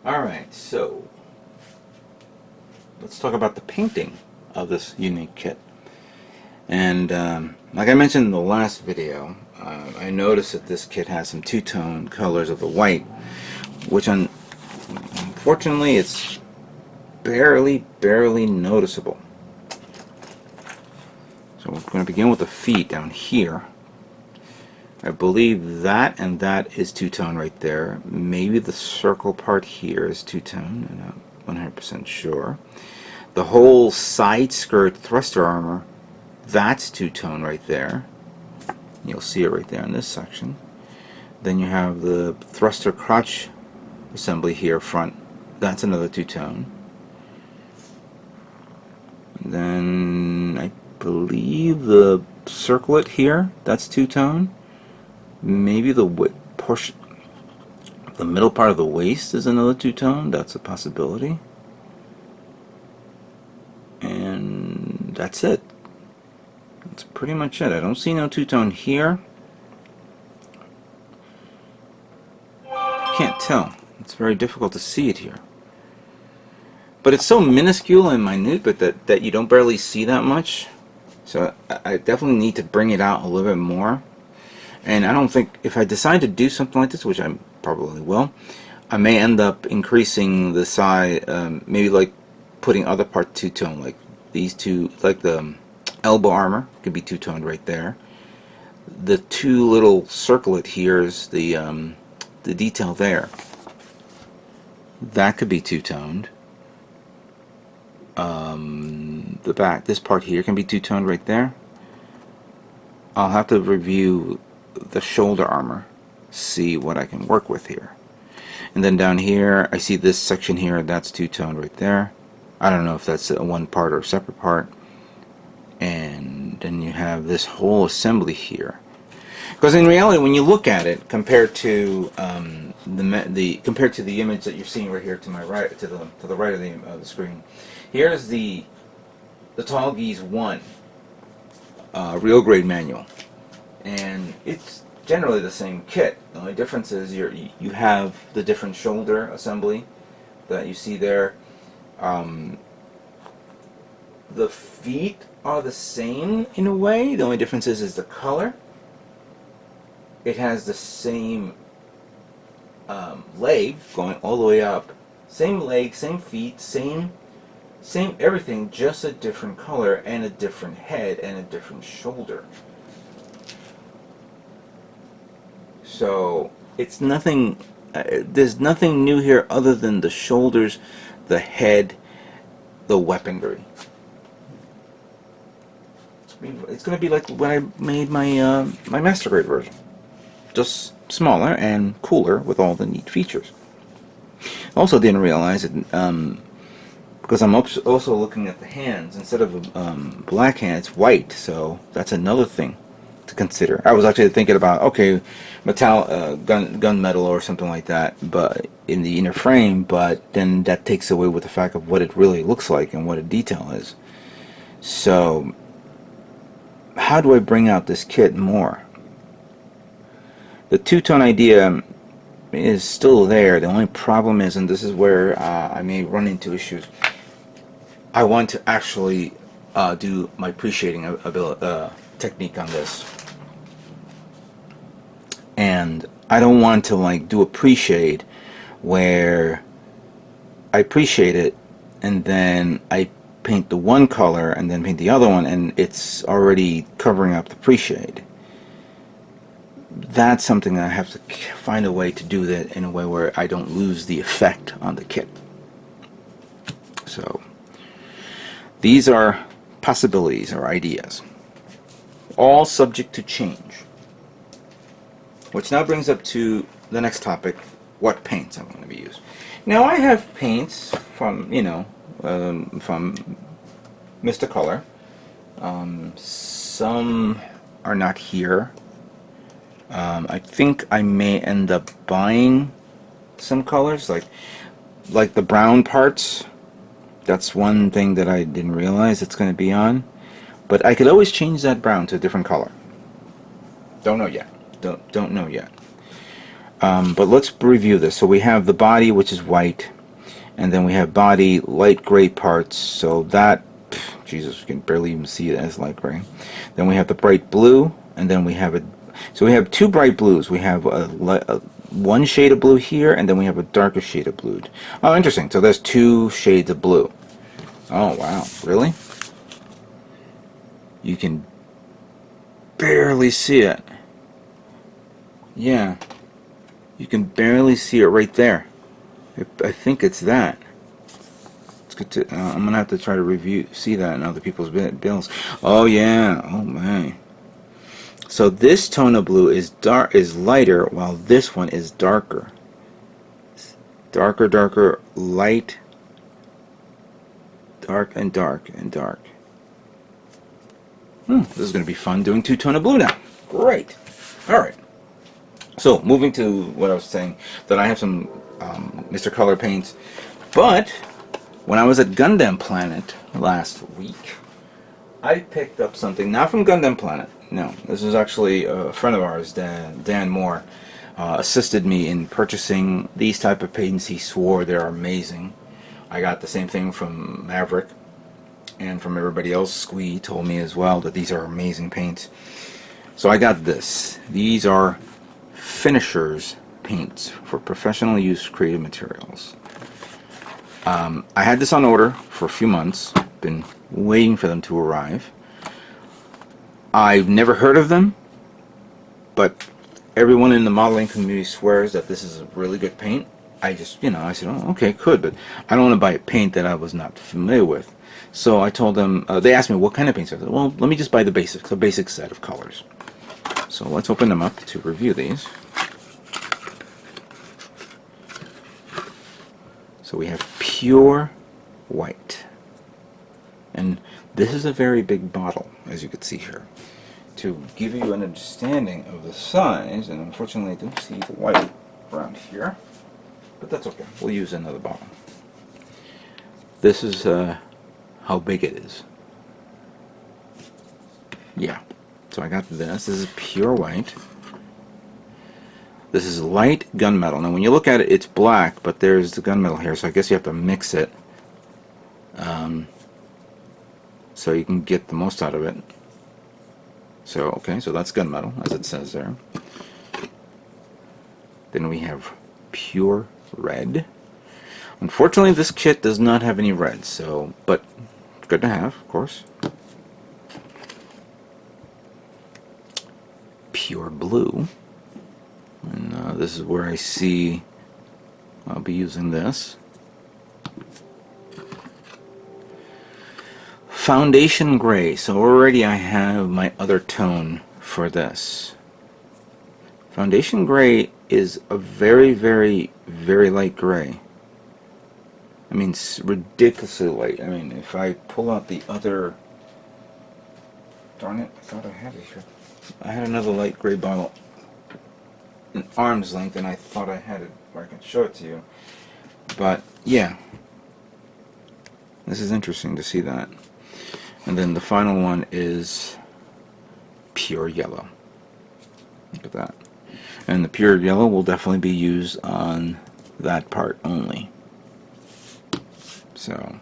Alright, so let's talk about the painting of this unique kit. And like I mentioned in the last video, I noticed that this kit has some two-tone colors of the white, which unfortunately it's barely noticeable. So we're going to begin with the feet down here. I believe that and that is two-tone right there. Maybe the circle part here is two-tone. I'm not 100% sure. The whole side skirt thruster armor, that's two-tone right there. You'll see it right there in this section. Then you have the thruster crotch assembly here front. That's another two-tone. Then I believe the circlet here, that's two-tone. Maybe the portion, the middle part of the waist is another two-tone. That's a possibility. And that's it. That's pretty much it. I don't see no two-tone here. Can't tell. It's very difficult to see it here. But it's so minuscule and minute, but that you don't barely see that much. So I definitely need to bring it out a little bit more. And I don't think, if I decide to do something like this, which I probably will, I may end up increasing the size, maybe like putting other parts two-tone, like these two, like the elbow armor could be two-toned right there. The two little circlet here is the detail there. That could be two-toned. The back, this part here can be two-toned right there. I'll have to review the shoulder armor, see what I can work with here. And then down here I see this section here, that's two-toned right there. I don't know if that's a one part or a separate part. And then you have this whole assembly here, because in reality when you look at it compared to compared to the image that you're seeing right here to my right, to the right of the screen, here's the Tallgeese I real grade manual. And it's generally the same kit. The only difference is you have the different shoulder assembly that you see there. The feet are the same in a way. The only difference is the color. It has the same leg going all the way up. Same leg, same feet, same everything, just a different color and a different head and a different shoulder. So it's nothing, there's nothing new here other than the shoulders, the head, the weaponry. It's going to be like when I made my my master grade version, just smaller and cooler with all the neat features. Also didn't realize it because I'm also looking at the hands. Instead of black hand, it's white, so that's another thing to consider. I was actually thinking about, okay, gun metal or something like that, but in the inner frame, but then that takes away with the fact of what it really looks like and what a detail is. So how do I bring out this kit more? The two-tone idea is still there. The only problem is, and this is where I may run into issues, I want to actually do my pre-shading technique on this. And I don't want to like do a pre-shade where I pre-shade it and then I paint the one color and then paint the other one and it's already covering up the pre-shade. That's something that I have to find a way to do that in a way where I don't lose the effect on the kit. So these are possibilities or ideas, all subject to change. Which now brings up to the next topic, what paints I'm going to be using. Now I have paints from, you know, from Mr. Color. Some are not here. I think I may end up buying some colors, like the brown parts. That's one thing that I didn't realize it's going to be on. But I could always change that brown to a different color. Don't know yet. Don't know yet. But let's review this. So we have the body, which is white, and then we have body light gray parts. So that, Jesus, you can barely even see it as light gray. Then we have the bright blue, and then we have a. So we have two bright blues. We have one shade of blue here, and then we have a darker shade of blue. Oh, interesting. So there's two shades of blue. Oh, wow. Really? You can barely see it. Yeah. You can barely see it right there. I think it's that. It's good to, I'm going to have to try to see that in other people's bills. Oh, yeah. Oh, man. So this tone of blue is lighter, while this one is darker. Darker, darker, light, dark, and dark, and dark. This is going to be fun doing two-tone of blue now. Great. Alright. So, moving to what I was saying, that I have some Mr. Color paints. But, when I was at Gundam Planet last week, I picked up something, not from Gundam Planet. No, this is actually a friend of ours, Dan Moore, assisted me in purchasing these type of paints. He swore they're amazing. I got the same thing from Maverick, and from everybody else. Squee told me as well that these are amazing paints. So I got this. These are finishers paints for professional use creative materials. I had this on order for a few months. Been waiting for them to arrive. I've never heard of them, but everyone in the modeling community swears that this is a really good paint. I just, I said, oh, okay, could, but I don't want to buy a paint that I was not familiar with. So I told them, they asked me what kind of paints. I said, well, let me just buy the basics, a basic set of colors. So let's open them up to review these. So we have pure white. And this is a very big bottle, as you can see here. To give you an understanding of the size, and unfortunately I don't see the white around here, but that's okay. We'll use another bottle. This is how big it is. Yeah. So I got this. This is pure white. This is light gunmetal. Now when you look at it, it's black, but there's the gunmetal here, so I guess you have to mix it so you can get the most out of it. So, okay, so that's gunmetal, as it says there. Then we have pure red. Unfortunately, this kit does not have any red, so, but good to have, of course. Pure blue. And this is where I see I'll be using this. Foundation gray. So already I have my other tone for this. Foundation gray is a very, very, very light gray. I mean, it's ridiculously light. I mean, if I pull out the other... Darn it, I thought I had it here. I had another light gray bottle an arm's length, and I thought I had it where I can show it to you. But, yeah. This is interesting to see that. And then the final one is pure yellow. Look at that. And the pure yellow will definitely be used on that part only. So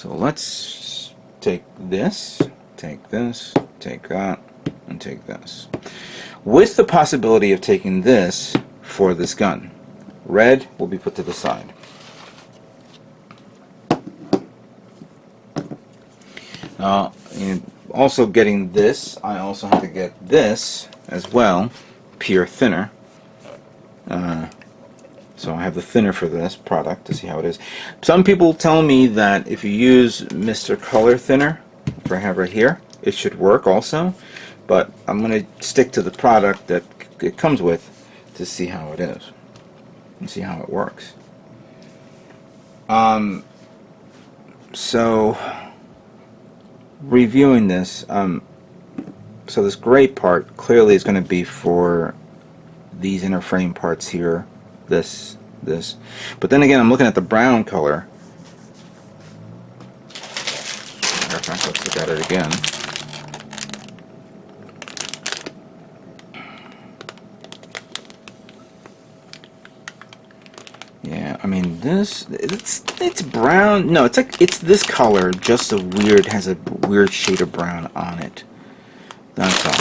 let's take this, take this, take that, and take this. With the possibility of taking this for this gun. Red will be put to the side. Also getting this, I also have to get this as well, pure thinner. So I have the thinner for this product to see how it is. Some people tell me that if you use Mr. Color thinner, which I have right here, it should work also. But I'm going to stick to the product that it comes with to see how it is and see how it works. So reviewing this, so this gray part clearly is going to be for these inner frame parts here, this. But then again, I'm looking at the brown color. Matter of fact, let's look at it again. I mean, it's brown. No, it's this color, just has a weird shade of brown on it. That's all.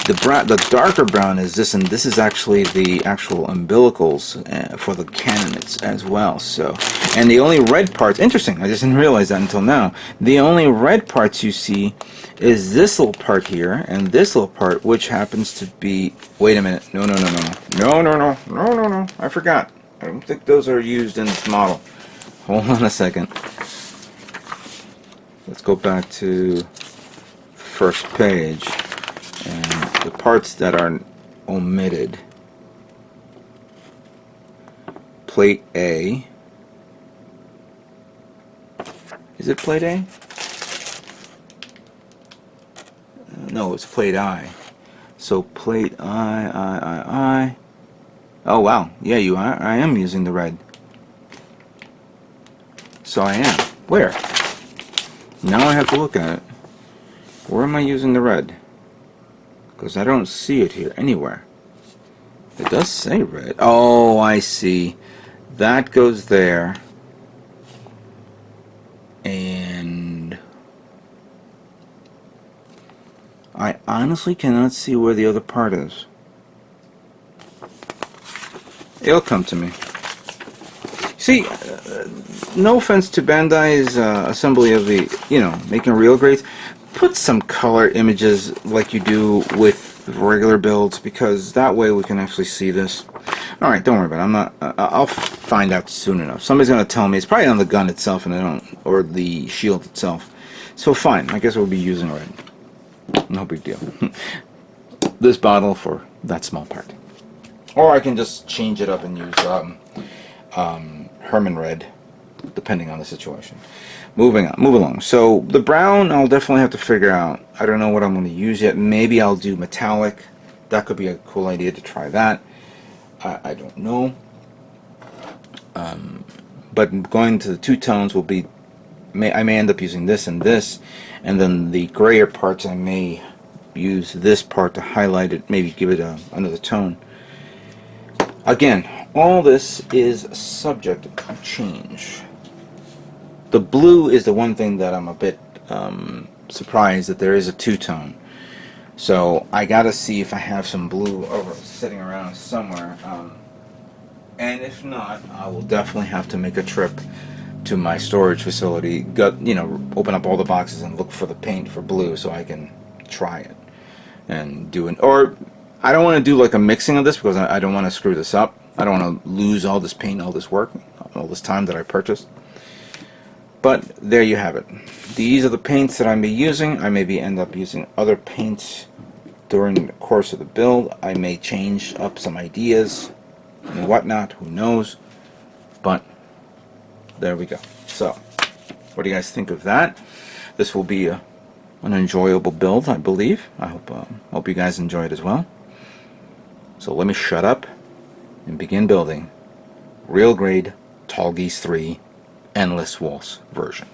The darker brown is this, and this is actually the actual umbilicals for the cannons as well. So, and the only red parts, interesting, I just didn't realize that until now. The only red parts you see is this little part here and this little part, which happens to be, wait a minute, no, I forgot. I don't think those are used in this model. Hold on a second. Let's go back to first page. And the parts that are omitted. Plate A. Is it plate A? No, it's plate I. So plate I. Oh wow, yeah, I am using the red. So I am. Where? Now I have to look at it. Where am I using the red? Because I don't see it here anywhere. It does say red. Oh, I see. That goes there. And I honestly cannot see where the other part is. It'll come to me. See, no offense to Bandai's assembly of the, making real grades. Put some color images like you do with regular builds, because that way we can actually see this. Alright, don't worry about it. I'm not, I'll find out soon enough. Somebody's going to tell me. It's probably on the gun itself, and I don't, or the shield itself. So fine, I guess we'll be using red. No big deal. This bottle for that small part. Or I can just change it up and use Herman red, depending on the situation. Move along. So the brown, I'll definitely have to figure out. I don't know what I'm going to use yet. Maybe I'll do metallic. That could be a cool idea to try that. I don't know. But going to the two tones will be. I may end up using this and this, and then the grayer parts I may use this part to highlight it. Maybe give it another tone. Again, all this is subject to change. The blue is the one thing that I'm a bit surprised that there is a two-tone. So I gotta see if I have some blue sitting around somewhere. And if not, I will definitely have to make a trip to my storage facility. Open up all the boxes and look for the paint for blue so I can try it and do it. Or I don't want to do like a mixing of this because I don't want to screw this up. I don't want to lose all this paint, all this work, all this time that I purchased. But there you have it. These are the paints that I may be using. I may end up using other paints during the course of the build. I may change up some ideas and whatnot. Who knows? But there we go. So, what do you guys think of that? This will be an enjoyable build, I believe. I hope you guys enjoy it as well. So let me shut up and begin building real grade Tallgeese III Endless Waltz version.